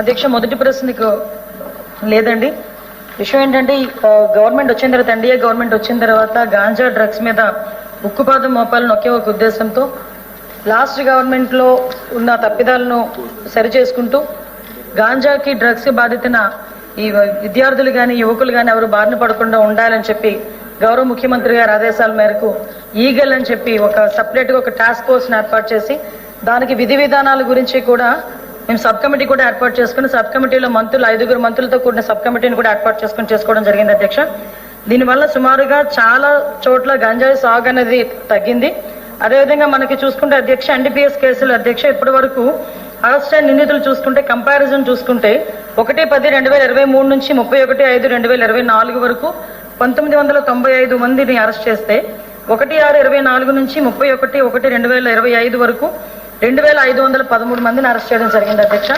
అధ్యక్ష, మొదటి ప్రశ్నకు లేదండి. విషయం ఏంటంటే గవర్నమెంట్ వచ్చిన తర్వాత, ఎన్డీఏ గవర్నమెంట్ వచ్చిన తర్వాత గాంజా డ్రగ్స్ మీద ఉక్కుపాదం మోపాలని ఒకే ఒక ఉద్దేశంతో లాస్ట్ గవర్నమెంట్లో ఉన్న తప్పిదాలను సరిచేసుకుంటూ గాంజాకి డ్రగ్స్ బాధితున్న ఈ విద్యార్థులు కానీ యువకులు కానీ ఎవరు బారిన పడకుండా ఉండాలని చెప్పి గౌరవ ముఖ్యమంత్రి గారి ఆదేశాల మేరకు ఈగల్ అని చెప్పి ఒక సపరేట్గా ఒక టాస్క్ ఫోర్స్ని ఏర్పాటు చేసి దానికి విధి విధానాల గురించి కూడా మేము సబ్ కమిటీ కూడా ఏర్పాటు చేసుకుని సబ్ కమిటీలో మంత్రులు 5 మంత్రులతో కూడిన సబ్ కమిటీని కూడా ఏర్పాటు చేసుకోవడం జరిగింది అధ్యక్ష. దీనివల్ల సుమారుగా చాలా చోట్ల గంజాయి సాగు అనేది తగ్గింది. అదేవిధంగా మనకి చూసుకుంటే అధ్యక్ష, ఎన్డీపీఎస్ కేసులు అధ్యక్ష ఇప్పటి వరకు అరెస్ట్ అయిన నిందితులు చూసుకుంటే కంపారిజన్ చూసుకుంటే 1/10/2023 నుంచి 31/5/2024 వరకు 1995 మందిని అరెస్ట్ చేస్తే 1/6/24 నుంచి 31/1/2025 వరకు 2513 మందిని అరెస్ట్ చేయడం జరిగింది అధ్యక్ష.